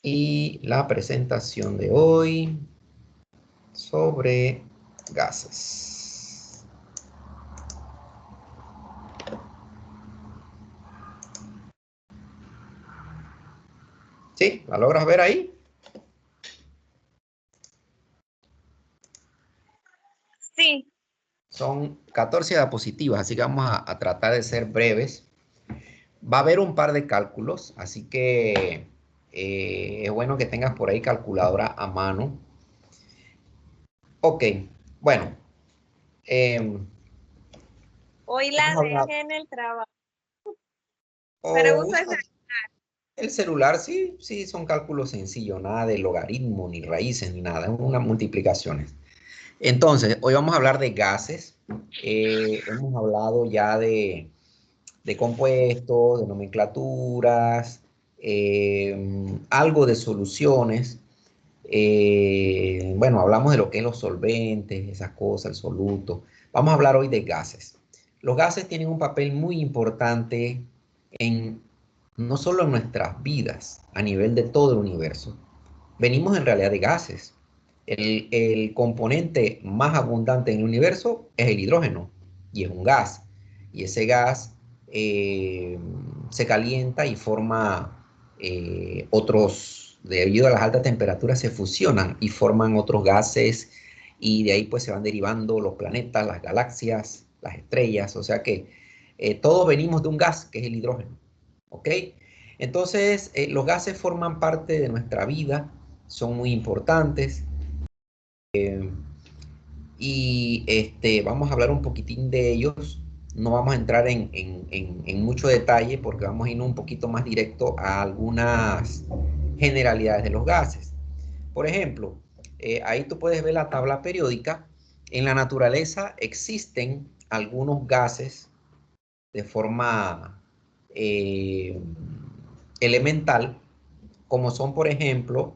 y la presentación de hoy sobre gases. ¿Sí? ¿La logras ver ahí? Sí. Son 14 diapositivas, así que vamos a tratar de ser breves. Va a haber un par de cálculos, así que es bueno que tengas por ahí calculadora a mano. Ok, bueno. Hoy la Vamos a hablar. dejé en el trabajo, pero O uso esa. usas el celular, sí, sí, son cálculos sencillos, nada de logaritmo, ni raíces, ni nada, es unas multiplicaciones. Entonces, hoy vamos a hablar de gases. Hemos hablado ya de compuestos, de nomenclaturas, algo de soluciones. Bueno, hablamos de lo que es los solventes, esas cosas, el soluto. Vamos a hablar hoy de gases. Los gases tienen un papel muy importante en no solo en nuestras vidas, a nivel de todo el universo. Venimos en realidad de gases. El componente más abundante en el universo es el hidrógeno y es un gas. Y ese gas se calienta y forma otros, debido a las altas temperaturas, se fusionan y forman otros gases y de ahí pues se van derivando los planetas, las galaxias, las estrellas. O sea que todos venimos de un gas que es el hidrógeno. ¿Ok? Entonces, los gases forman parte de nuestra vida, son muy importantes y vamos a hablar un poquitín de ellos. No vamos a entrar en mucho detalle porque vamos a ir un poquito más directo a algunas generalidades de los gases. Por ejemplo, ahí tú puedes ver la tabla periódica. En la naturaleza existen algunos gases de forma eh, elemental, como son, por ejemplo,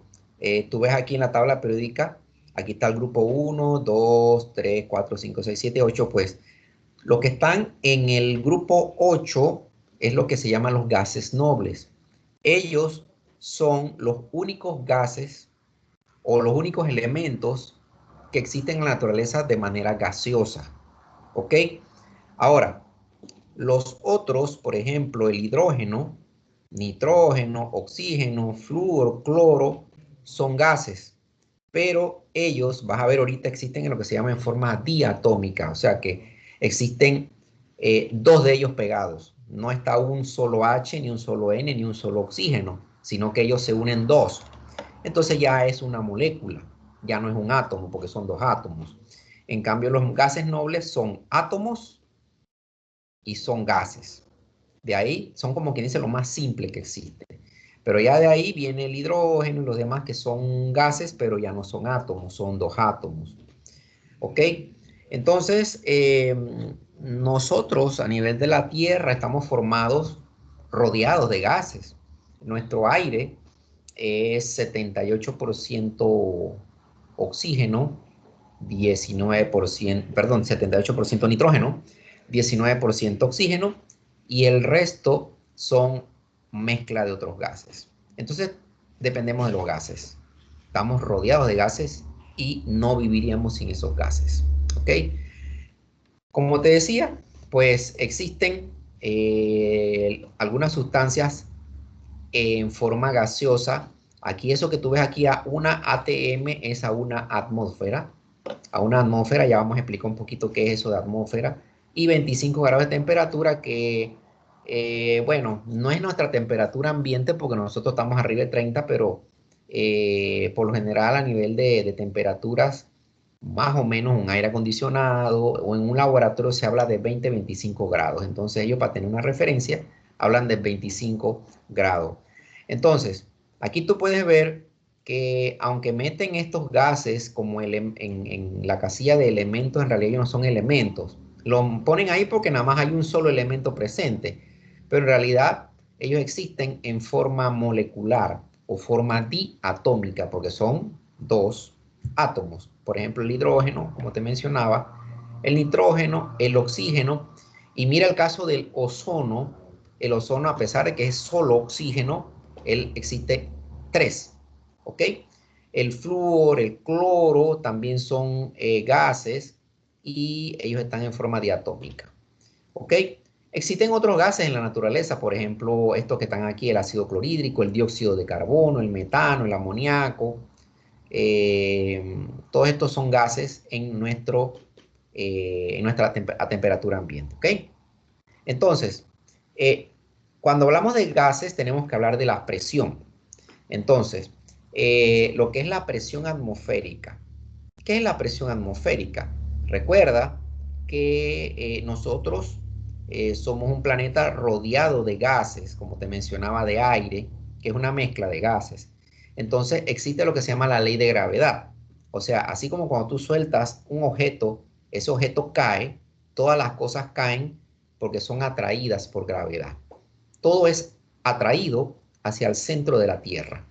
tú ves aquí en la tabla periódica, aquí está el grupo 1, 2, 3, 4, 5, 6, 7, 8, pues los que están en el grupo 8 es lo que se llaman los gases nobles. Ellos son los únicos gases o los únicos elementos que existen en la naturaleza de manera gaseosa. ¿Ok? Ahora, los otros, por ejemplo, el hidrógeno, nitrógeno, oxígeno, flúor, cloro, son gases, pero ellos, vas a ver ahorita, existen en lo que se llama en forma diatómica, o sea que existen dos de ellos pegados. No está un solo H, ni un solo N, ni un solo oxígeno, sino que ellos se unen dos. Entonces ya es una molécula, ya no es un átomo, porque son dos átomos. En cambio, los gases nobles son átomos y son gases. De ahí son como quien dice lo más simple que existe. Pero ya de ahí viene el hidrógeno y los demás que son gases, pero ya no son átomos, son dos átomos. ¿Ok? Entonces, nosotros a nivel de la Tierra estamos formados rodeados de gases. Nuestro aire es 78% oxígeno, 19%, perdón, 78% nitrógeno, 19% oxígeno y el resto son mezcla de otros gases. Entonces, dependemos de los gases. Estamos rodeados de gases y no viviríamos sin esos gases. ¿Ok? Como te decía, pues existen algunas sustancias en forma gaseosa. Aquí eso que tú ves aquí a una ATM es a una atmósfera. A una atmósfera, ya vamos a explicar un poquito qué es eso de atmósfera. Y 25 grados de temperatura que, bueno, no es nuestra temperatura ambiente porque nosotros estamos arriba de 30, pero por lo general a nivel de temperaturas, más o menos un aire acondicionado o en un laboratorio se habla de 20-25 grados. Entonces ellos para tener una referencia hablan de 25 grados. Entonces, aquí tú puedes ver que aunque meten estos gases como en la casilla de elementos, en realidad ellos no son elementos. Lo ponen ahí porque nada más hay un solo elemento presente, pero en realidad ellos existen en forma molecular o forma diatómica porque son dos átomos. Por ejemplo, el hidrógeno, como te mencionaba, el nitrógeno, el oxígeno, y mira el caso del ozono. El ozono, a pesar de que es solo oxígeno, él existe tres. ¿ok? El flúor, el cloro también son gases y ellos están en forma diatómica, ¿ok? Existen otros gases en la naturaleza, por ejemplo, estos que están aquí, el ácido clorhídrico, el dióxido de carbono, el metano, el amoníaco. Todos estos son gases en nuestra temperatura ambiente, ¿ok? Entonces, cuando hablamos de gases tenemos que hablar de la presión. Entonces, lo que es la presión atmosférica. ¿Qué es la presión atmosférica? Recuerda que nosotros somos un planeta rodeado de gases, como te mencionaba, de aire, que es una mezcla de gases. Entonces existe lo que se llama la ley de gravedad. O sea, así como cuando tú sueltas un objeto, ese objeto cae, todas las cosas caen porque son atraídas por gravedad. Todo es atraído hacia el centro de la Tierra.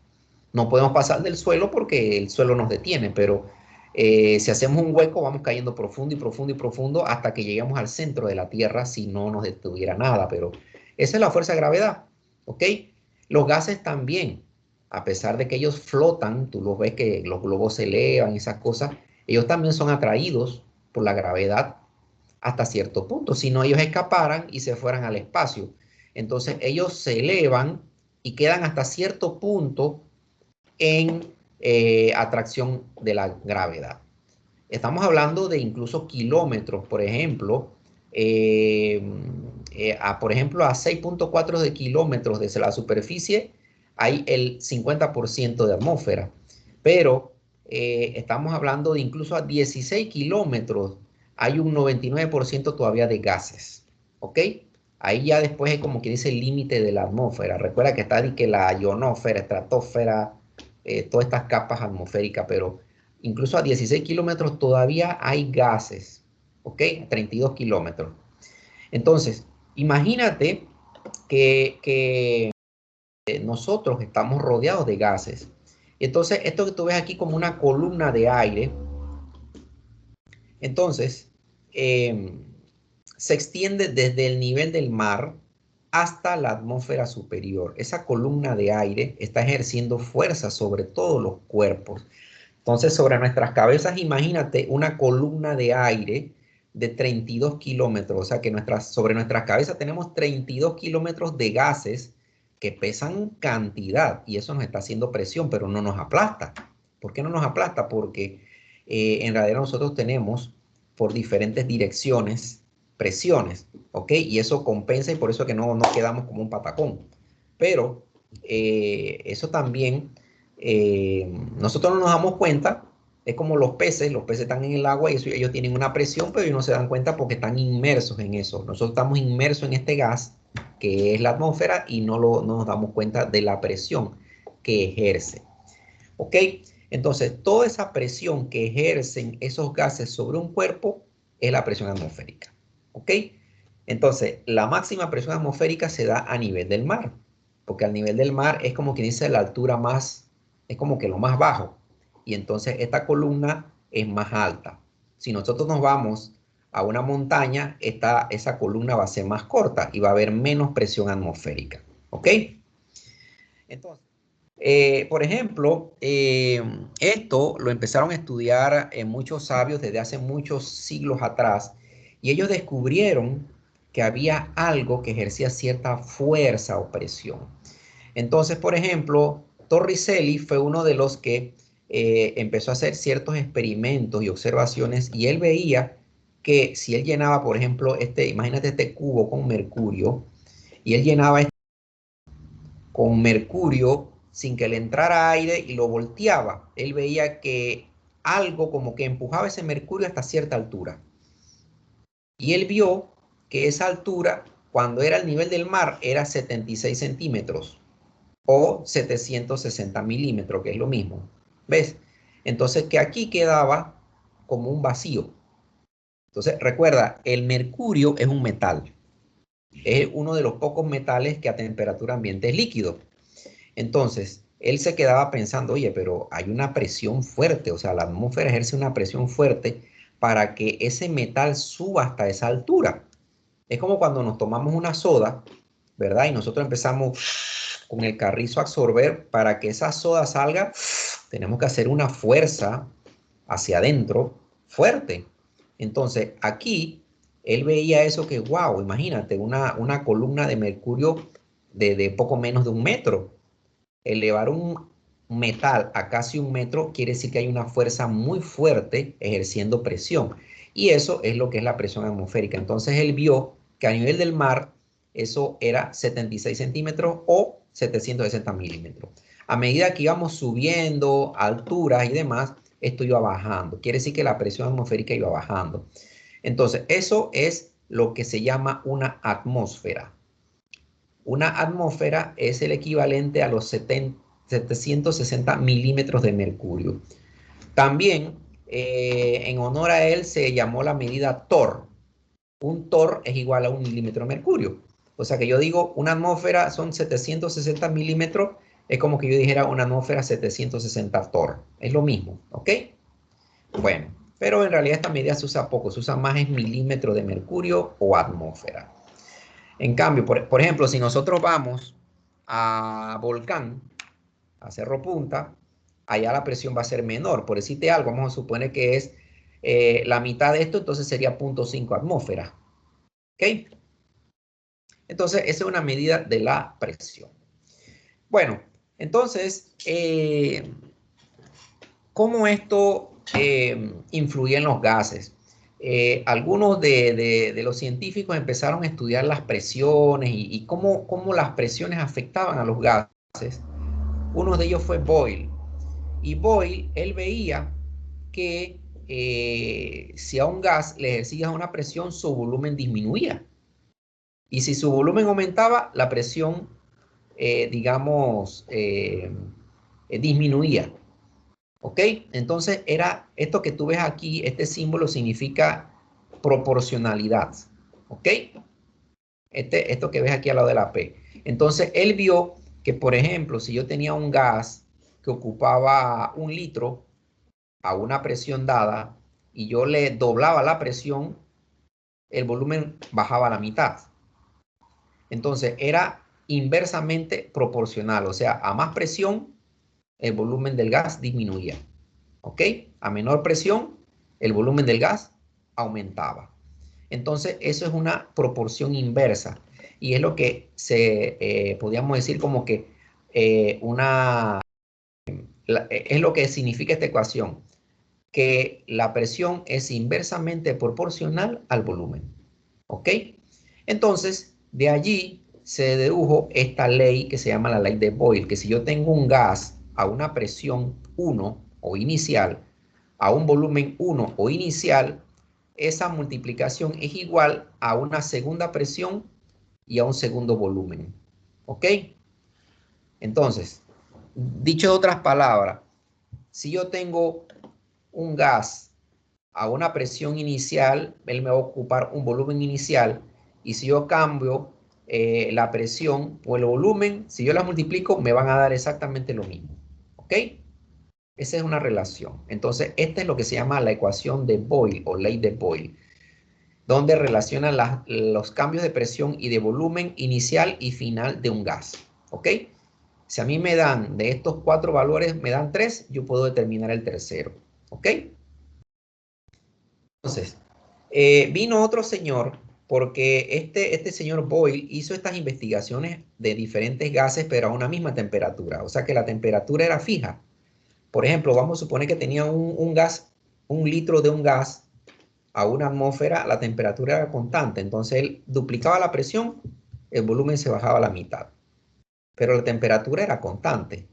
No podemos pasar del suelo porque el suelo nos detiene, pero si hacemos un hueco vamos cayendo profundo y profundo y profundo hasta que lleguemos al centro de la Tierra si no nos detuviera nada, pero esa es la fuerza de gravedad, ¿ok? Los gases también, a pesar de que ellos flotan, tú los ves que los globos se elevan y esas cosas, ellos también son atraídos por la gravedad hasta cierto punto, si no ellos escaparan y se fueran al espacio. Entonces ellos se elevan y quedan hasta cierto punto en atracción de la gravedad. Estamos hablando de incluso kilómetros, por ejemplo, por ejemplo, a 6.4 de kilómetros desde la superficie hay el 50% de atmósfera, pero estamos hablando de incluso a 16 kilómetros hay un 99% todavía de gases, ¿ok? Ahí ya después es como que dice el límite de la atmósfera. Recuerda que está que la ionosfera, estratosfera, todas estas capas atmosféricas, pero incluso a 16 kilómetros todavía hay gases, ¿ok? 32 kilómetros. Entonces, imagínate que nosotros estamos rodeados de gases. Entonces, esto que tú ves aquí como una columna de aire, entonces, se extiende desde el nivel del mar hasta la atmósfera superior. Esa columna de aire está ejerciendo fuerza sobre todos los cuerpos. Entonces, sobre nuestras cabezas, imagínate una columna de aire de 32 kilómetros. O sea que sobre nuestras cabezas tenemos 32 kilómetros de gases que pesan cantidad y eso nos está haciendo presión, pero no nos aplasta. ¿Por qué no nos aplasta? Porque en realidad nosotros tenemos por diferentes direcciones presiones, ¿ok? Y eso compensa y por eso es que no quedamos como un patacón. Pero eso también nosotros no nos damos cuenta, es como los peces están en el agua y eso, ellos tienen una presión, pero ellos no se dan cuenta porque están inmersos en eso. Nosotros estamos inmersos en este gas que es la atmósfera y no nos damos cuenta de la presión que ejerce. ¿Ok? Entonces, toda esa presión que ejercen esos gases sobre un cuerpo es la presión atmosférica. ¿Ok? Entonces, la máxima presión atmosférica se da a nivel del mar, porque al nivel del mar es como que dice la altura más, es como que lo más bajo, y entonces esta columna es más alta. Si nosotros nos vamos a una montaña, esa columna va a ser más corta y va a haber menos presión atmosférica. ¿Ok? Entonces, por ejemplo, esto lo empezaron a estudiar muchos sabios desde hace muchos siglos atrás y ellos descubrieron que había algo que ejercía cierta fuerza o presión. Entonces, por ejemplo, Torricelli fue uno de los que empezó a hacer ciertos experimentos y observaciones y él veía que si él llenaba, por ejemplo, imagínate este cubo con mercurio y él llenaba con mercurio sin que le entrara aire y lo volteaba. Él veía que algo como que empujaba ese mercurio hasta cierta altura. Y él vio que esa altura, cuando era el nivel del mar, era 76 centímetros o 760 milímetros, que es lo mismo. ¿Ves? Entonces que aquí quedaba como un vacío. Entonces recuerda, el mercurio es un metal. Es uno de los pocos metales que a temperatura ambiente es líquido. Entonces, él se quedaba pensando, oye, pero hay una presión fuerte, o sea, la atmósfera ejerce una presión fuerte para que ese metal suba hasta esa altura. Es como cuando nos tomamos una soda, ¿verdad? Y nosotros empezamos con el carrizo a absorber para que esa soda salga tenemos que hacer una fuerza hacia adentro fuerte. Entonces, aquí él veía eso que, wow, imagínate, una columna de mercurio de poco menos de 1 metro. Elevar un metal a casi 1 metro quiere decir que hay una fuerza muy fuerte ejerciendo presión. Y eso es lo que es la presión atmosférica. Entonces él vio que a nivel del mar eso era 76 centímetros o 760 milímetros. A medida que íbamos subiendo alturas y demás, esto iba bajando. Quiere decir que la presión atmosférica iba bajando. Entonces, eso es lo que se llama una atmósfera. Una atmósfera es el equivalente a los 760 milímetros de mercurio. También, en honor a él, se llamó la medida torr. Un torr es igual a 1 milímetro de mercurio. O sea que yo digo, una atmósfera son 760 milímetros, es como que yo dijera una atmósfera 760 torr. Es lo mismo, ¿ok? Bueno, pero en realidad esta medida se usa poco, se usa más en milímetro de mercurio o atmósfera. En cambio, por ejemplo, si nosotros vamos a Volcán, a Cerro Punta, allá la presión va a ser menor. Por decirte algo, vamos a suponer que es la mitad de esto, entonces sería 0.5 atmósfera. ¿Ok? Entonces, esa es una medida de la presión. Bueno, entonces, ¿cómo esto influye en los gases? Algunos de los científicos empezaron a estudiar las presiones y cómo las presiones afectaban a los gases. Uno de ellos fue Boyle. Y Boyle, él veía que si a un gas le ejercías una presión, su volumen disminuía. Y si su volumen aumentaba, la presión, digamos, disminuía. ¿Ok? Entonces era esto que tú ves aquí, este símbolo significa proporcionalidad. ¿Ok? Esto que ves aquí al lado de la P. Entonces él vio que, por ejemplo, si yo tenía un gas que ocupaba 1 litro a una presión dada y yo le doblaba la presión, el volumen bajaba a la mitad. Entonces era inversamente proporcional, o sea, a más presión, el volumen del gas disminuía. ¿Ok? A menor presión, el volumen del gas aumentaba. Entonces, eso es una proporción inversa. Y es lo que podríamos decir como que es lo que significa esta ecuación, que la presión es inversamente proporcional al volumen. ¿Ok? Entonces, de allí se dedujo esta ley que se llama la ley de Boyle, que si yo tengo un gas a una presión 1 o inicial, a un volumen 1 o inicial, esa multiplicación es igual a una segunda presión y a un segundo volumen. ¿Ok? Entonces, dicho de otras palabras, si yo tengo un gas a una presión inicial, él me va a ocupar un volumen inicial, y si yo cambio la presión o el volumen, si yo las multiplico, me van a dar exactamente lo mismo. ¿Ok? Esa es una relación. Entonces, esta es lo que se llama la ecuación de Boyle o ley de Boyle, donde relacionan los cambios de presión y de volumen inicial y final de un gas. ¿Ok? Si a mí me dan de estos 4 valores, me dan 3, yo puedo determinar el tercero. ¿Ok? Entonces, vino otro señor, porque este señor Boyle hizo estas investigaciones de diferentes gases, pero a una misma temperatura. O sea que la temperatura era fija. Por ejemplo, vamos a suponer que tenía un gas, 1 litro de un gas a una atmósfera, la temperatura era constante. Entonces él duplicaba la presión, el volumen se bajaba a la mitad. Pero la temperatura era constante.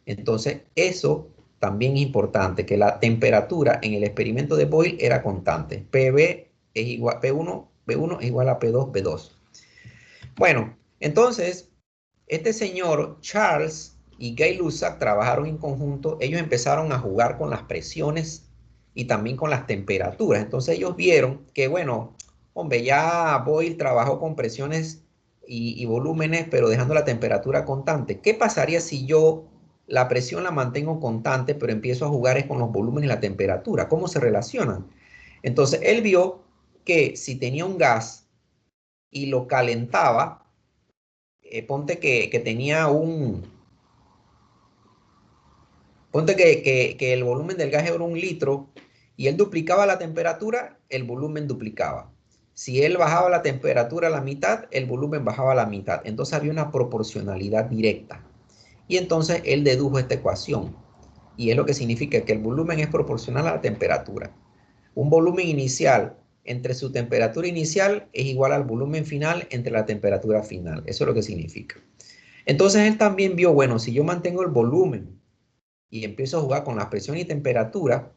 Entonces eso también es importante, que la temperatura en el experimento de Boyle era constante. PB es igual, B1 es igual a P2, B2. Bueno, entonces, este señor Charles y Gay-Lussac trabajaron en conjunto. Ellos empezaron a jugar con las presiones y también con las temperaturas. Entonces ellos vieron que, bueno, hombre, ya Boyle trabajó con presiones y volúmenes, pero dejando la temperatura constante. ¿Qué pasaría si yo la presión la mantengo constante, pero empiezo a jugar con los volúmenes y la temperatura? ¿Cómo se relacionan? Entonces él vio que si tenía un gas y lo calentaba, ponte que tenía Ponte que el volumen del gas era 1 litro y él duplicaba la temperatura, el volumen duplicaba. Si él bajaba la temperatura a la mitad, el volumen bajaba a la mitad. Entonces había una proporcionalidad directa. Y entonces él dedujo esta ecuación. Y es lo que significa que el volumen es proporcional a la temperatura. Un volumen inicial entre su temperatura inicial es igual al volumen final entre la temperatura final. Eso es lo que significa. Entonces él también vio, bueno, si yo mantengo el volumen y empiezo a jugar con la presión y temperatura,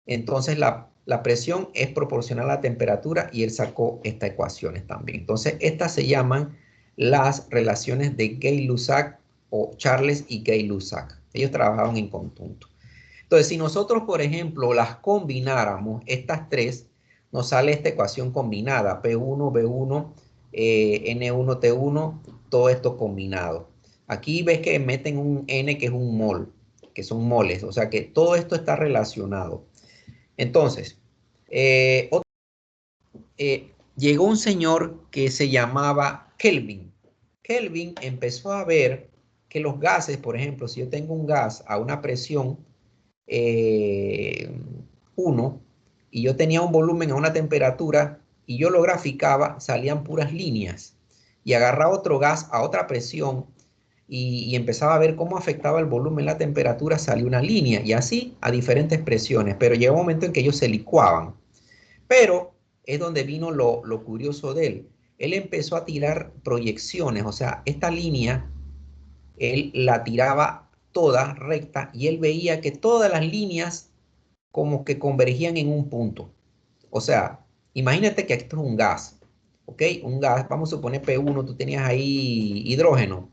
entonces la presión es proporcional a la temperatura y él sacó estas ecuaciones también. Entonces estas se llaman las relaciones de Gay-Lussac o Charles y Gay-Lussac. Ellos trabajaban en conjunto. Entonces, si nosotros, por ejemplo, las combináramos, estas tres, nos sale esta ecuación combinada, P1, B1, N1, T1, todo esto combinado. Aquí ves que meten un N que es un mol, que son moles, o sea que todo esto está relacionado. Entonces, llegó un señor que se llamaba Kelvin. Kelvin empezó a ver que los gases, por ejemplo, si yo tengo un gas a una presión 1 y yo tenía un volumen a una temperatura y yo lo graficaba, salían puras líneas. Y agarraba otro gas a otra presión y empezaba a ver cómo afectaba el volumen, la temperatura, salía una línea y así a diferentes presiones. Pero llegó un momento en que ellos se licuaban. Pero es donde vino lo curioso de él. Él empezó a tirar proyecciones, o sea, esta línea, él la tiraba toda recta y él veía que todas las líneas como que convergían en un punto. O sea, imagínate que esto es un gas, ¿ok? Un gas, vamos a suponer P1, tú tenías ahí hidrógeno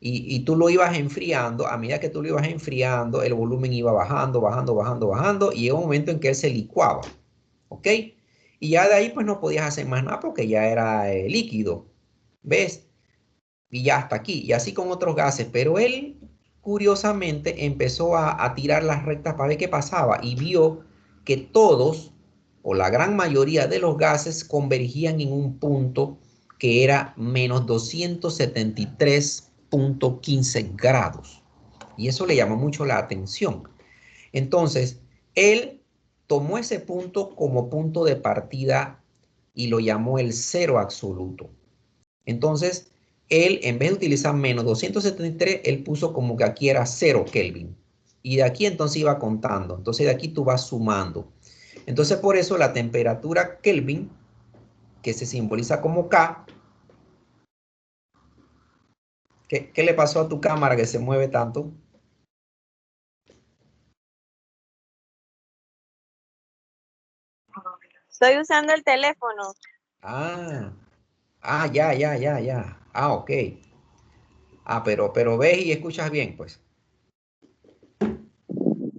y tú lo ibas enfriando, a medida que tú lo ibas enfriando, el volumen iba bajando, bajando, bajando, bajando y llegó un momento en que él se licuaba, ¿ok? Y ya de ahí pues no podías hacer más nada porque ya era líquido, ¿ves? Y ya hasta aquí, y así con otros gases, pero él curiosamente empezó a tirar las rectas para ver qué pasaba y vio que todos o la gran mayoría de los gases convergían en un punto que era menos 273,15 grados. Y eso le llamó mucho la atención. Entonces, él tomó ese punto como punto de partida y lo llamó el cero absoluto. Entonces, él, en vez de utilizar menos 273, él puso como que aquí era 0 Kelvin. Y de aquí entonces iba contando. Entonces, de aquí tú vas sumando. Entonces, por eso la temperatura Kelvin, que se simboliza como K, ¿qué le pasó a tu cámara que se mueve tanto? Estoy usando el teléfono. Ah, ya, ya, ya, ya. Ah, ok. Ah, pero ves y escuchas bien, pues.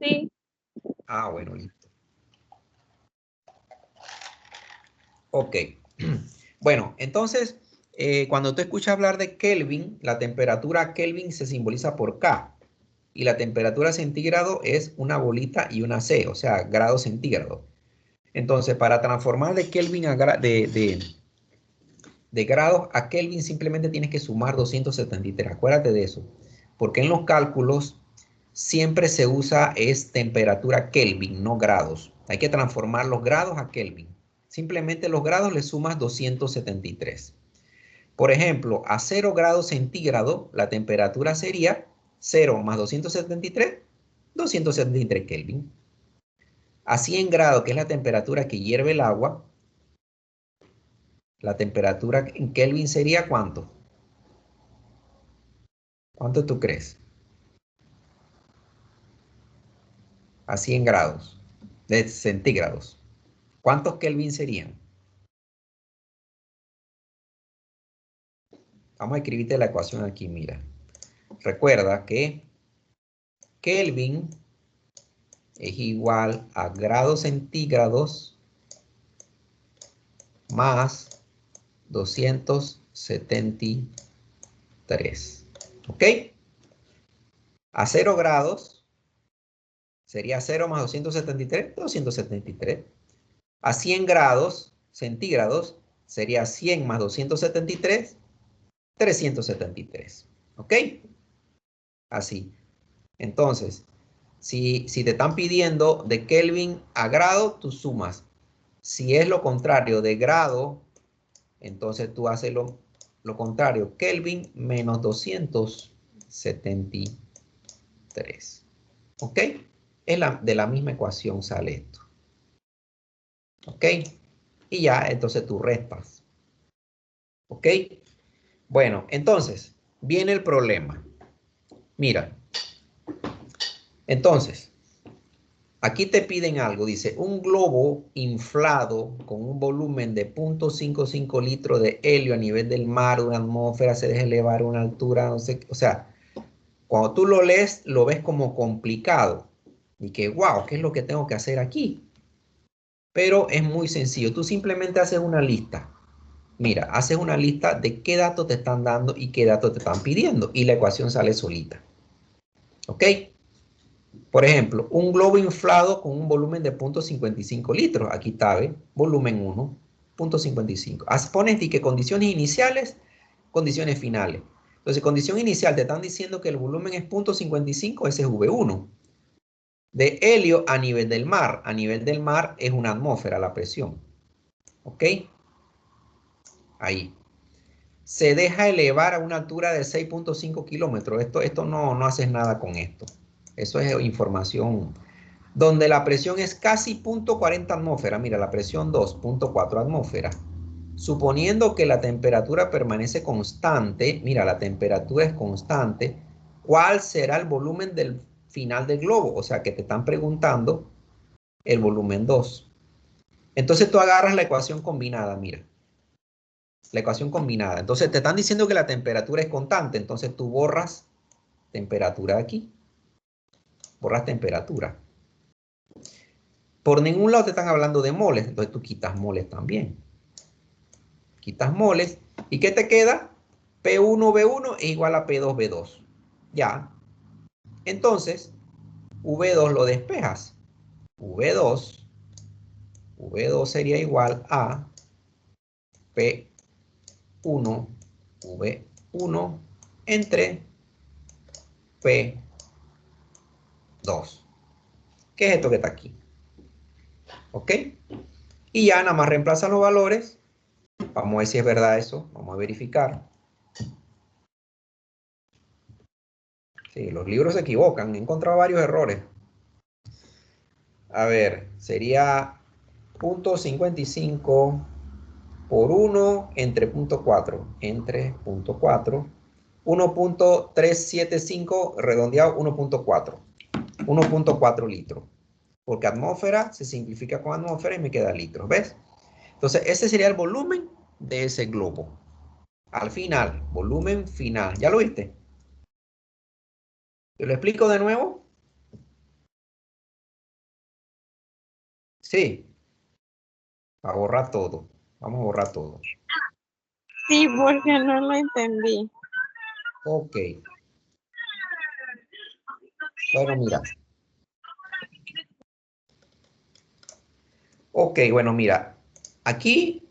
Sí. Ah, bueno, listo. Ok. Bueno, entonces, cuando tú escuchas hablar de Kelvin, la temperatura Kelvin se simboliza por K. Y la temperatura centígrado es una bolita y una C, o sea, grado centígrado. Entonces, para transformar de Kelvin de grados a Kelvin, simplemente tienes que sumar 273. Acuérdate de eso. Porque en los cálculos siempre se usa es temperatura Kelvin, no grados. Hay que transformar los grados a Kelvin. Simplemente los grados le sumas 273. Por ejemplo, a 0 grados centígrados, la temperatura sería 0 más 273, 273 Kelvin. A 100 grados, que es la temperatura que hierve el agua, la temperatura en Kelvin sería ¿cuánto? ¿Cuánto tú crees? A 100 grados de centígrados. ¿Cuántos Kelvin serían? Vamos a escribirte la ecuación aquí, mira. Recuerda que Kelvin es igual a grados centígrados más 273. ¿Ok? A 0 grados sería 0 más 273, 273. A 100 grados centígrados sería 100 más 273, 373. ¿Ok? Así. Entonces, Si te están pidiendo de Kelvin a grado, tú sumas. Si es lo contrario de grado, entonces tú haces lo contrario. Kelvin menos 273. ¿Ok? De la misma ecuación sale esto. ¿Ok? Y ya, entonces tú restas. ¿Ok? Bueno, entonces, viene el problema. Mira. Entonces, aquí te piden algo. Dice, un globo inflado con un volumen de 0.55 litros de helio a nivel del mar, una atmósfera, se deja elevar a una altura, no sé, o sea, cuando tú lo lees, lo ves como complicado. Y que, wow, ¿qué es lo que tengo que hacer aquí? Pero es muy sencillo. Tú simplemente haces una lista. Mira, haces una lista de qué datos te están dando y qué datos te están pidiendo. Y la ecuación sale solita. ¿Ok? Por ejemplo, un globo inflado con un volumen de 0.55 litros. Aquí está, ¿ve? Volumen 1, 0.55. Pones que condiciones iniciales, condiciones finales. Entonces, condición inicial, te están diciendo que el volumen es 0.55, ese es V1. De helio a nivel del mar. A nivel del mar es una atmósfera, la presión. ¿Ok? Ahí. Se deja elevar a una altura de 6.5 kilómetros. Esto no haces nada con esto. Eso es información. Donde la presión es casi 0.40 atmósfera. Mira, la presión 2.4 atmósfera. Suponiendo que la temperatura permanece constante. Mira, la temperatura es constante. ¿Cuál será el volumen del final del globo? O sea, que te están preguntando el volumen 2. Entonces tú agarras la ecuación combinada, mira. La ecuación combinada. Entonces te están diciendo que la temperatura es constante. Entonces tú borras temperatura aquí. Borras temperatura. Por ningún lado te están hablando de moles. Entonces tú quitas moles también. Quitas moles. ¿Y qué te queda? P1V1 es igual a P2V2. Ya. Entonces, V2 lo despejas. V2 sería igual a P1V1 entre P2. ¿Qué es esto que está aquí? ¿Ok? Y ya nada más reemplaza los valores. Vamos a ver si es verdad eso. Vamos a verificar. Sí, los libros se equivocan. He encontrado varios errores. A ver, sería 0.55 por 1 entre 0.4. Entre 0.4. 1.375 redondeado 1.4. 1.4 litros. Porque atmósfera se simplifica con atmósfera y me queda litros. ¿Ves? Entonces, ese sería el volumen de ese globo. Al final, volumen final. ¿Ya lo viste? ¿Te lo explico de nuevo? Sí. A borrar todo. Vamos a borrar todo. Sí, porque no lo entendí. Ok. Bueno, mira. Ok, bueno, mira. Aquí,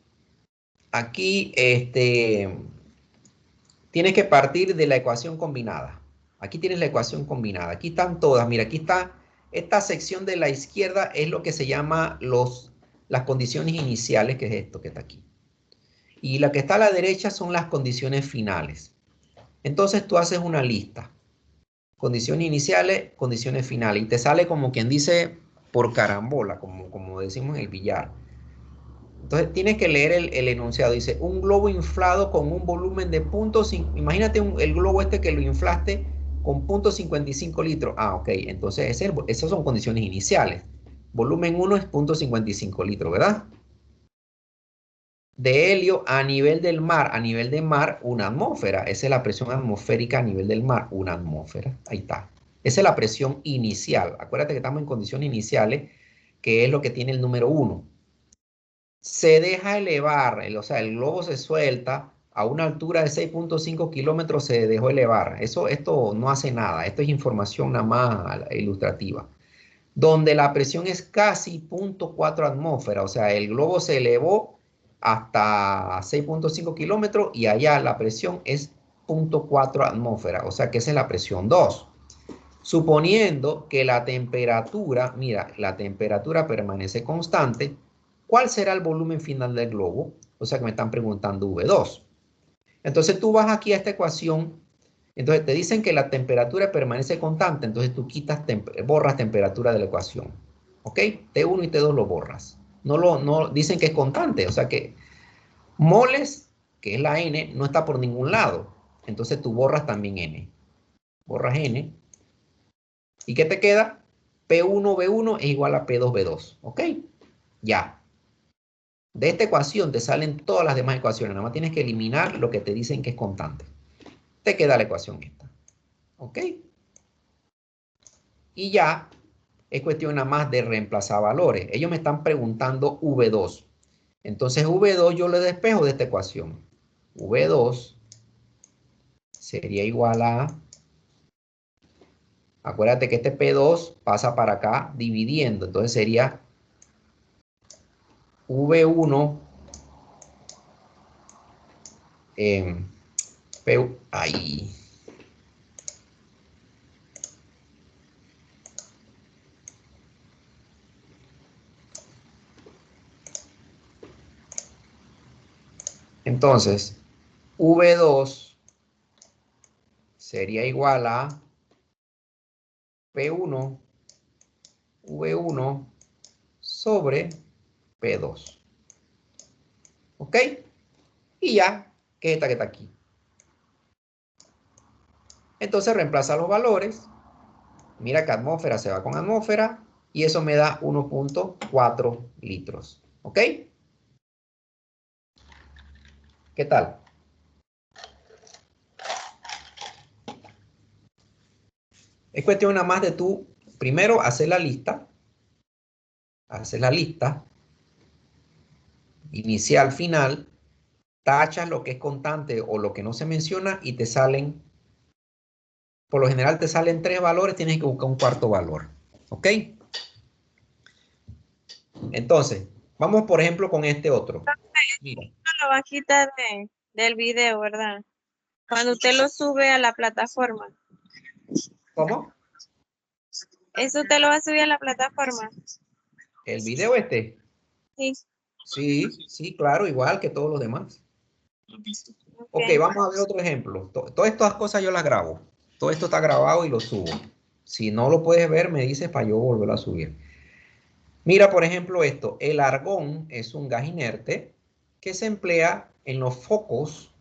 tienes que partir de la ecuación combinada. Aquí tienes la ecuación combinada. Aquí están todas. Mira, aquí está. Esta sección de la izquierda es lo que se llama las condiciones iniciales, que es esto que está aquí. Y la que está a la derecha son las condiciones finales. Entonces tú haces una lista. Condiciones iniciales, condiciones finales. Y te sale como quien dice por carambola, como decimos en el billar. Entonces tienes que leer el enunciado. Dice, un globo inflado con un volumen de 0.5. Imagínate el globo este que lo inflaste con 0.55 litros. Ah, ok. Entonces esas son condiciones iniciales. Volumen 1 es 0.55 litros, ¿verdad? De helio a nivel del mar. A nivel del mar, una atmósfera. Esa es la presión atmosférica a nivel del mar. Una atmósfera. Ahí está. Esa es la presión inicial. Acuérdate que estamos en condiciones iniciales, que es lo que tiene el número 1. Se deja elevar, o sea, el globo se suelta a una altura de 6.5 kilómetros, se dejó elevar. Esto no hace nada, esto es información nada más ilustrativa. Donde la presión es casi 0.4 atmósfera, o sea, el globo se elevó hasta 6.5 kilómetros y allá la presión es 0.4 atmósfera, o sea que esa es la presión 2. Suponiendo que la temperatura, mira, la temperatura permanece constante, ¿cuál será el volumen final del globo? O sea que me están preguntando V2. Entonces tú vas aquí a esta ecuación, entonces te dicen que la temperatura permanece constante, entonces tú borras temperatura de la ecuación. ¿Ok? T1 y T2 lo borras. No dicen que es constante, o sea que moles, que es la N, no está por ningún lado. Entonces tú borras también N. Borras N. ¿Y qué te queda? P1V1 es igual a P2V2. ¿Ok? Ya. De esta ecuación te salen todas las demás ecuaciones. Nada más tienes que eliminar lo que te dicen que es constante. Te queda la ecuación esta. ¿Ok? Y ya es cuestión nada más de reemplazar valores. Ellos me están preguntando V2. Entonces V2 yo le despejo de esta ecuación. V2 sería igual a... Acuérdate que este P2 pasa para acá dividiendo. Entonces sería V1 ahí. Entonces, V2 sería igual a P1, V1 sobre P2. ¿Ok? Y ya, que es esta que está aquí. Entonces reemplaza los valores. Mira que atmósfera se va con atmósfera. Y eso me da 1.4 litros. ¿Ok? ¿Qué tal? Es cuestión nada más de tú, primero, hacer la lista. Hacer la lista. Inicial, final. Tachas lo que es constante o lo que no se menciona y te salen, por lo general te salen 3 valores, tienes que buscar un cuarto valor. ¿Ok? Entonces, vamos por ejemplo con este otro. Mira. Lo va a quitar del video, ¿verdad? Cuando usted lo sube a la plataforma. ¿Cómo? ¿Eso usted lo va a subir a la plataforma? ¿El video este? Sí. Sí, sí, claro, igual que todos los demás. Ok, Okay. vamos a ver otro ejemplo. Todas estas cosas yo las grabo. Todo esto está grabado y lo subo. Si no lo puedes ver, me dices para yo volverlo a subir. Mira, por ejemplo, esto. El argón es un gas inerte que se emplea en los focos,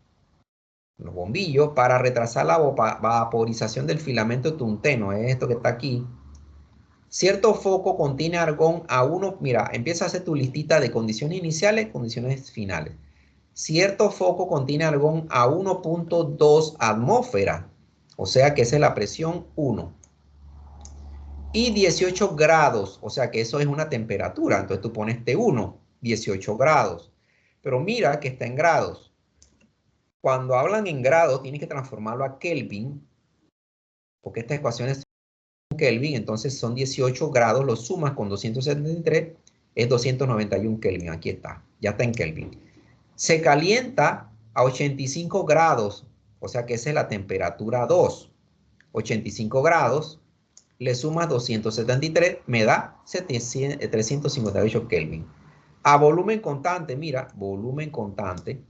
los bombillos, para retrasar la vaporización del filamento tunteno. Es esto que está aquí. Cierto foco contiene argón a 1. Mira, empieza a hacer tu listita de condiciones iniciales, condiciones finales. Cierto foco contiene argón a 1.2 atmósfera, o sea que esa es la presión 1. Y 18 grados, o sea que eso es una temperatura. Entonces tú pones T1, 18 grados. Pero mira que está en grados. Cuando hablan en grados, tienes que transformarlo a Kelvin, porque esta ecuación es Kelvin, entonces son 18 grados, lo sumas con 273, es 291 Kelvin, aquí está, ya está en Kelvin. Se calienta a 85 grados, o sea que esa es la temperatura 2. 85 grados, le sumas 273, me da 358 Kelvin. A volumen constante, mira, volumen constante,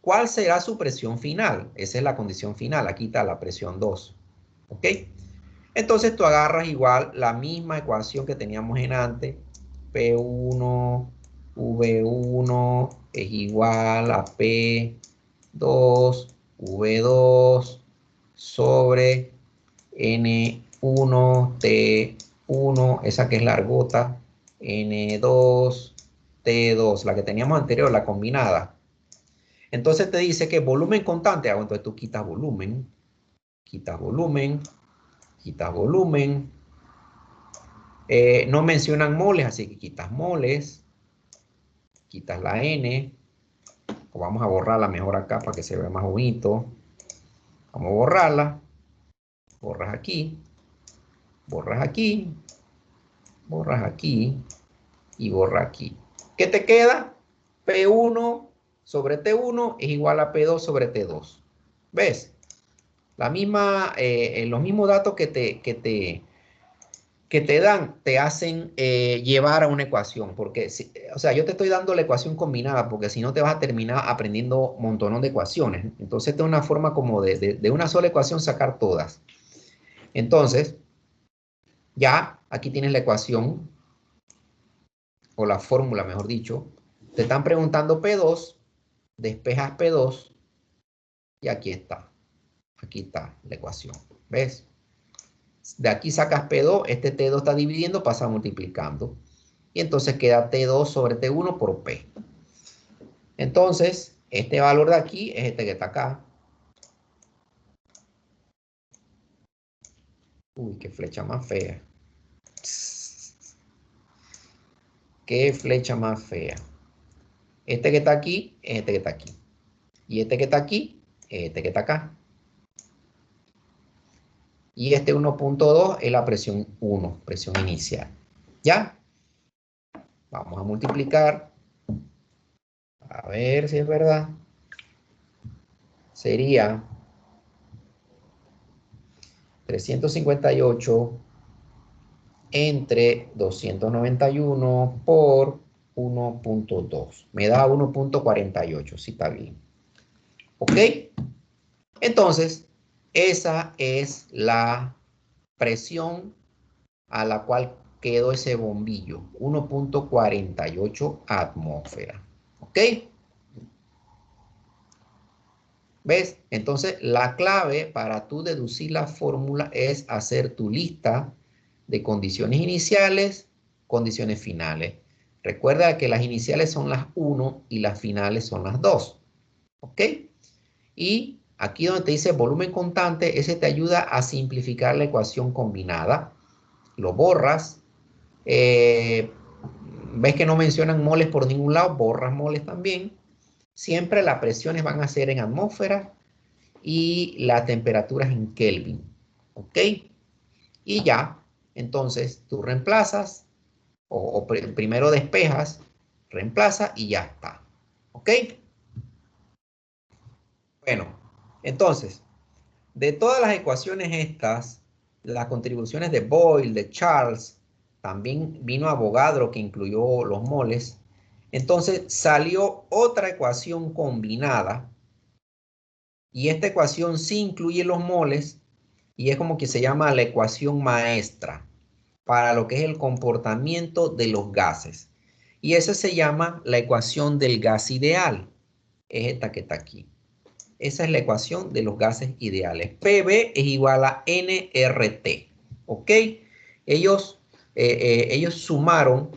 ¿cuál será su presión final? Esa es la condición final, aquí está la presión 2. ¿Ok? Entonces tú agarras igual la misma ecuación que teníamos en antes. P1, V1 es igual a P2, V2 sobre N1, T1, esa que es largota, N2, T2, la que teníamos anterior, la combinada. Entonces te dice que volumen constante, entonces tú quitas volumen, quitas volumen, quitas volumen. No mencionan moles, así que quitas moles, quitas la N. O vamos a borrarla mejor acá para que se vea más bonito. Vamos a borrarla. Borras aquí, borras aquí, borras aquí y borra aquí. ¿Qué te queda? P1 sobre T1 es igual a P2 sobre T2. ¿Ves? La misma, los mismos datos que te dan, te hacen llevar a una ecuación. Porque, o sea, yo te estoy dando la ecuación combinada, porque si no te vas a terminar aprendiendo un montón de ecuaciones. Entonces, esta es una forma como de una sola ecuación sacar todas. Entonces, ya aquí tienes la ecuación, o la fórmula, mejor dicho. Te están preguntando P2, despejas P2, y aquí está. Aquí está la ecuación. ¿Ves? De aquí sacas P2, este T2 está dividiendo, pasa multiplicando. Y entonces queda T2 sobre T1 por P. Entonces, este valor de aquí es este que está acá. Uy, qué flecha más fea. Qué flecha más fea. Este que está aquí es este que está aquí. Y este que está aquí es este que está acá. Y este 1.2 es la presión 1, presión inicial. ¿Ya? Vamos a multiplicar. A ver si es verdad. Sería 358 entre 291 por 1.2. Me da 1.48, si está bien. ¿Ok? Entonces, esa es la presión a la cual quedó ese bombillo. 1.48 atmósfera. ¿Ok? ¿Ves? Entonces, la clave para tú deducir la fórmula es hacer tu lista de condiciones iniciales, condiciones finales. Recuerda que las iniciales son las 1 y las finales son las 2. ¿Ok? Y aquí donde te dice volumen constante, ese te ayuda a simplificar la ecuación combinada. Lo borras. ¿Ves que no mencionan moles por ningún lado? Borras moles también. Siempre las presiones van a ser en atmósfera y las temperaturas en Kelvin. ¿Ok? Y ya, entonces tú reemplazas o primero despejas, reemplaza y ya está. ¿Ok? Bueno, entonces, de todas las ecuaciones estas, las contribuciones de Boyle, de Charles, también vino Avogadro que incluyó los moles. Entonces salió otra ecuación combinada y esta ecuación sí incluye los moles y es como que se llama la ecuación maestra para lo que es el comportamiento de los gases. Y esa se llama la ecuación del gas ideal. Es esta que está aquí. Esa es la ecuación de los gases ideales. PV es igual a nRT. ¿Ok? Ellos, ellos sumaron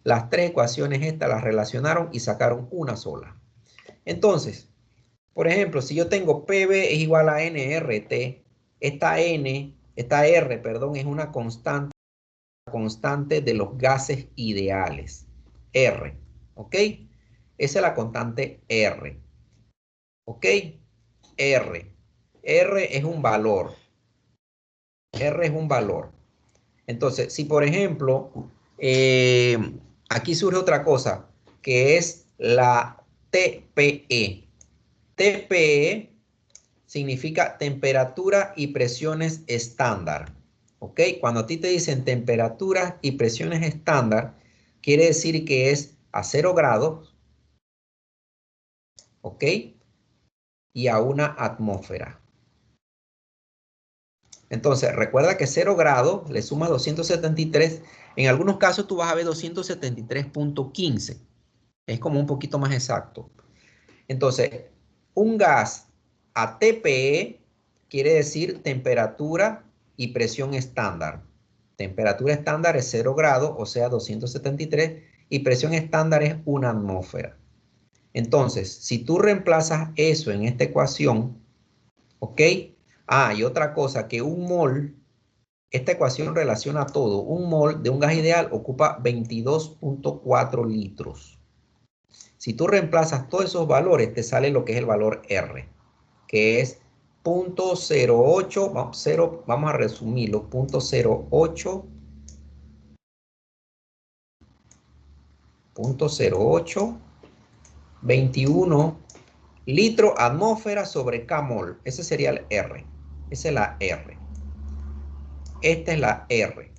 las tres ecuaciones estas, las relacionaron y sacaron una sola. Entonces, por ejemplo, si yo tengo PV es igual a nRT, esta R, perdón, es una constante de los gases ideales. R, ¿ok? Esa es la constante R, ¿ok? R. R es un valor. R es un valor. Entonces, si por ejemplo, aquí surge otra cosa, que es la TPE. TPE significa temperatura y presiones estándar. ¿Ok? Cuando a ti te dicen temperaturas y presiones estándar, quiere decir que es a 0 grados, ¿ok? Y a una atmósfera. Entonces, recuerda que 0 grados le suma 273. En algunos casos tú vas a ver 273.15. Es como un poquito más exacto. Entonces, un gas a TPE quiere decir temperatura y presión estándar. Temperatura estándar es 0 grados, o sea, 273, y presión estándar es una atmósfera. Entonces, si tú reemplazas eso en esta ecuación, ¿ok? Ah, y otra cosa, que un mol, esta ecuación relaciona todo. Un mol de un gas ideal ocupa 22.4 litros. Si tú reemplazas todos esos valores, te sale lo que es el valor R, que es 0.08, vamos a resumirlo, 0.08, 21 litro atmósfera sobre K mol. Ese sería el R. Esa es la R. Esta es la R.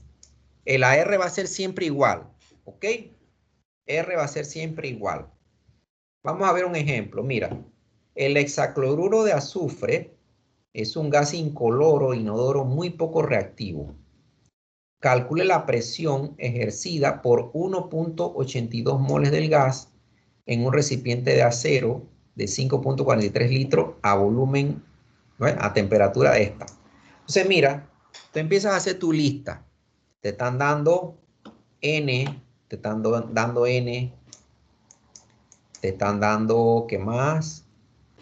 La R va a ser siempre igual, ¿ok? R va a ser siempre igual. Vamos a ver un ejemplo. Mira, el hexacloruro de azufre es un gas incoloro, inodoro, muy poco reactivo. Calcule la presión ejercida por 1.82 moles del gas en un recipiente de acero de 5.43 litros a volumen, ¿no? A temperatura esta. Entonces, mira, tú empiezas a hacer tu lista. Te están dando N, te están dando N, te están dando, ¿qué más?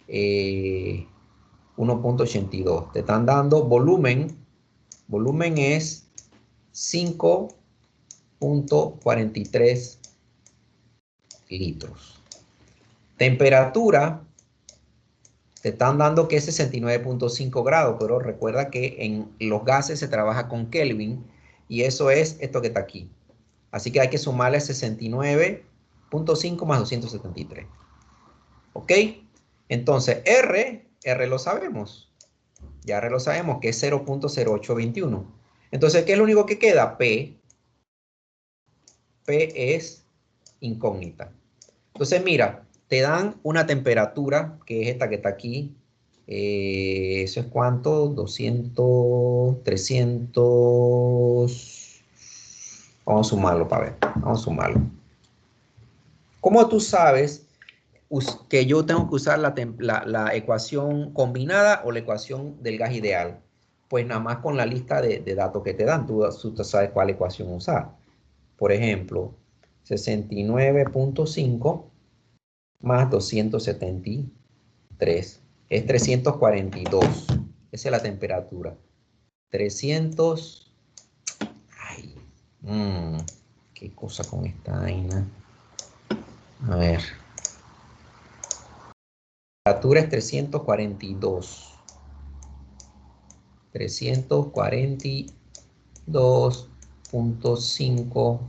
1.82. Te están dando volumen. Volumen es 5.43 litros. Temperatura, te están dando que es 69.5 grados, pero recuerda que en los gases se trabaja con Kelvin y eso es esto que está aquí. Así que hay que sumarle 69.5 más 273. ¿Ok? Entonces, R lo sabemos. Ya R lo sabemos que es 0.0821. Entonces, ¿qué es lo único que queda? P. P es incógnita. Entonces, mira, te dan una temperatura, que es esta que está aquí. ¿Eso es cuánto? 200, 300. Vamos a sumarlo para ver. Vamos a sumarlo. ¿Cómo tú sabes que yo tengo que usar la ecuación combinada o la ecuación del gas ideal? Pues nada más con la lista de datos que te dan, tú sabes cuál ecuación usar. Por ejemplo, 69.5 más 273 es 342. Esa es la temperatura. 300. Ay, qué cosa con esta vaina. A ver. La temperatura es 342. 342.5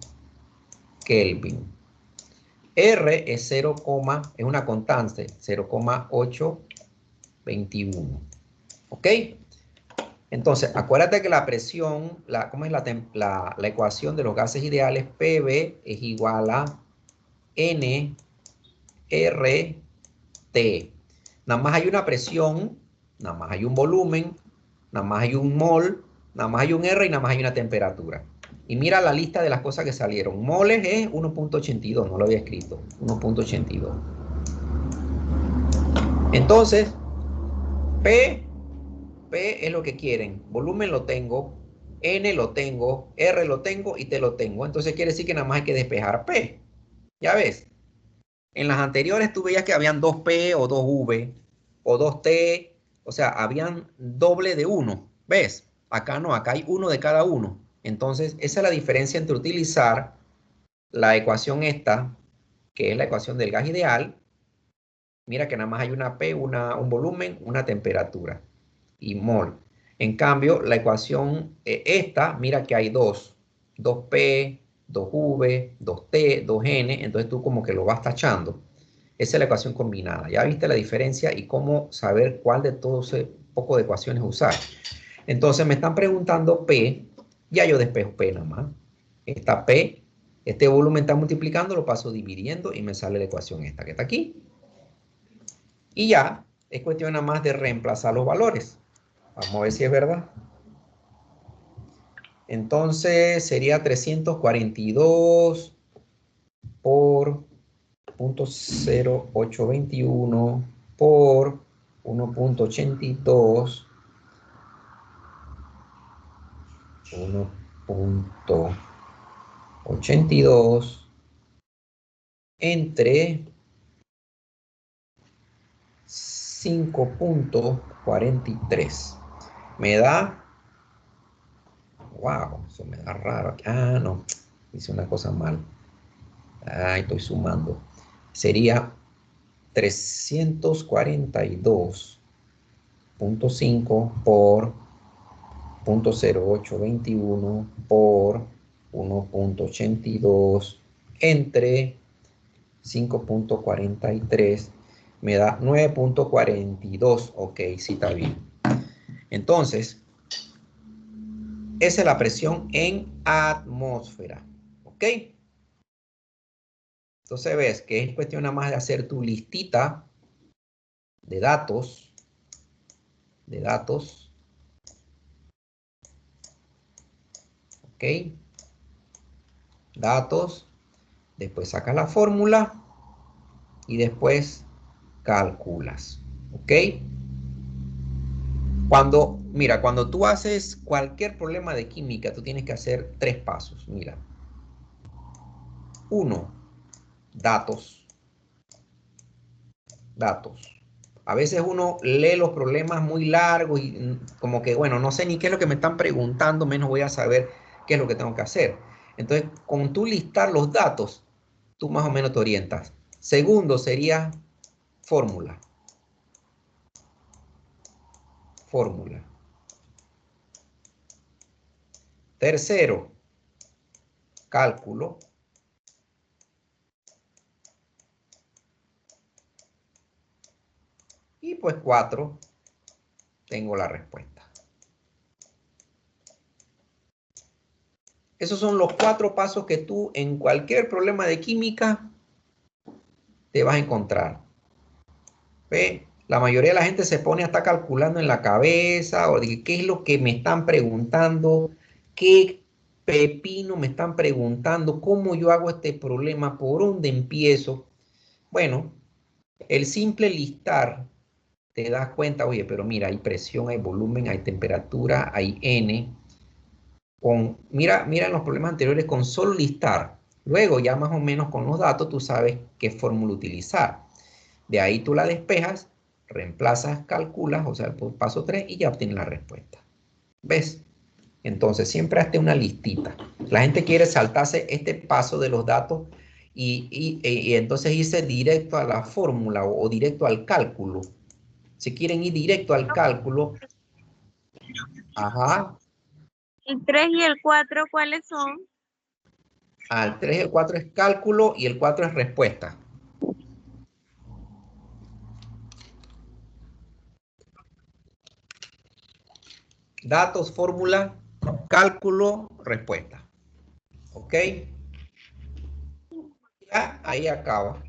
Kelvin. R es 0, es una constante, 0,821. ¿Ok? Entonces, acuérdate que la presión, ¿cómo es la ecuación de los gases ideales? PV es igual a N R T. Nada más hay una presión, nada más hay un volumen, nada más hay un mol, nada más hay un R y nada más hay una temperatura. Y mira la lista de las cosas que salieron. Moles es 1.82, no lo había escrito. 1.82. Entonces, P es lo que quieren. Volumen lo tengo, N lo tengo, R lo tengo y T lo tengo. Entonces quiere decir que nada más hay que despejar P. Ya ves. En las anteriores tú veías que habían 2P o 2V o 2T. O sea, habían doble de uno. ¿Ves? Acá no, acá hay uno de cada uno. Entonces, esa es la diferencia entre utilizar la ecuación esta, que es la ecuación del gas ideal. Mira que nada más hay una P, un volumen, una temperatura y mol. En cambio, la ecuación esta, mira que hay dos P, 2V, 2T, 2N, entonces tú como que lo vas tachando. Esa es la ecuación combinada. Ya viste la diferencia y cómo saber cuál de todos ese poco de ecuaciones usar. Entonces me están preguntando P, ya yo despejo P nada más. Esta P, este volumen está multiplicando, lo paso dividiendo y me sale la ecuación esta que está aquí. Y ya, es cuestión nada más de reemplazar los valores. Vamos a ver si es verdad. Entonces sería 342 por 0.0821 por 1.82. 1.82 entre 5.43. Me da... Wow, eso me da raro. Ah, no, hice una cosa mal. Ah, estoy sumando. Sería 342.5 por 0.0821 por 1.82 entre 5.43 me da 9.42. Ok, sí está bien. Entonces, esa es la presión en atmósfera. ¿Ok? Entonces ves que es cuestión nada más de hacer tu listita de datos. ¿Ok? Datos. Después sacas la fórmula y después calculas. ¿Ok? Mira, cuando tú haces cualquier problema de química, tú tienes que hacer 3 pasos. Mira. 1. Datos. A veces uno lee los problemas muy largos y como que, bueno, no sé ni qué es lo que me están preguntando, menos voy a saber qué es lo que tengo que hacer. Entonces, con tú listar los datos, tú más o menos te orientas. Segundo sería fórmula. Tercero, cálculo. Y pues 4, tengo la respuesta. Esos son los 4 pasos que tú en cualquier problema de química te vas a encontrar. ¿Ve? La mayoría de la gente se pone hasta calculando en la cabeza o de qué es lo que me están preguntando, qué pepino me están preguntando, cómo yo hago este problema, por dónde empiezo. Bueno, el simple listar te das cuenta, oye, pero mira, hay presión, hay volumen, hay temperatura, hay N. Mira en los problemas anteriores con solo listar. Luego ya más o menos con los datos tú sabes qué fórmula utilizar. De ahí tú la despejas, reemplazas, calculas, o sea, el paso 3 y ya obtienes la respuesta. ¿Ves? Entonces siempre hazte una listita. La gente quiere saltarse este paso de los datos y entonces irse directo a la fórmula o directo al cálculo. Si quieren ir directo al cálculo, ajá, ¿El 3 y el 4 cuáles son? al 3 y el 4 es cálculo y el 4 es respuesta. Datos, fórmula, cálculo, respuesta. ¿Ok? Ya, ahí acaba.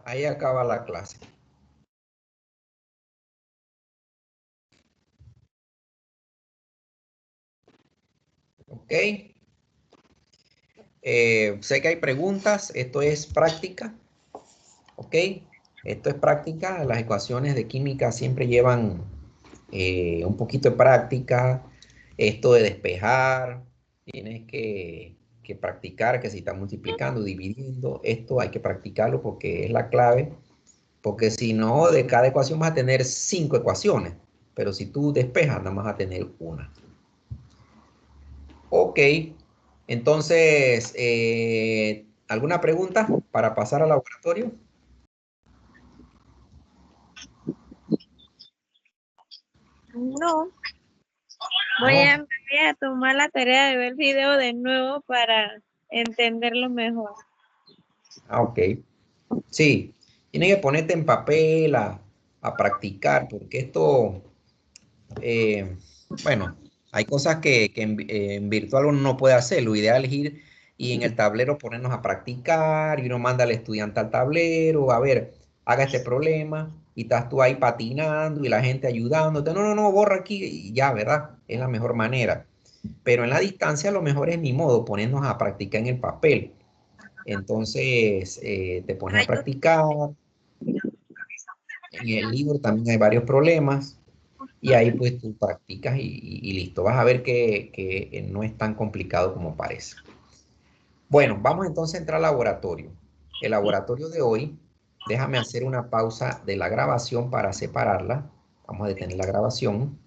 Ahí acaba la clase. ¿Ok? Sé que hay preguntas. Esto es práctica. ¿Ok? Esto es práctica. Las ecuaciones de química siempre llevan un poquito de práctica. Esto de despejar. Tienes que practicar que si está multiplicando, dividiendo. Esto hay que practicarlo porque es la clave. Porque si no, de cada ecuación vas a tener 5 ecuaciones. Pero si tú despejas, nada más vas a tener una. Ok, entonces, ¿alguna pregunta para pasar al laboratorio? No. No. Voy a tomar la tarea de ver el video de nuevo para entenderlo mejor. Ok. Sí, tienes que ponerte en papel a practicar, porque esto, bueno, hay cosas que en virtual uno no puede hacer. Lo ideal es ir y en el tablero ponernos a practicar y uno manda al estudiante al tablero, a ver, haga este problema y estás tú ahí patinando y la gente ayudándote. No, no, no, borra aquí y ya, ¿verdad? Es la mejor manera. Pero en la distancia lo mejor es ni modo, ponernos a practicar en el papel. Entonces, te pones a Ay, practicar. En el libro también hay varios problemas y ahí pues tú practicas y listo. Vas a ver que no es tan complicado como parece. Bueno, vamos entonces a entrar al laboratorio. El laboratorio de hoy, déjame hacer una pausa de la grabación para separarla. Vamos a detener la grabación.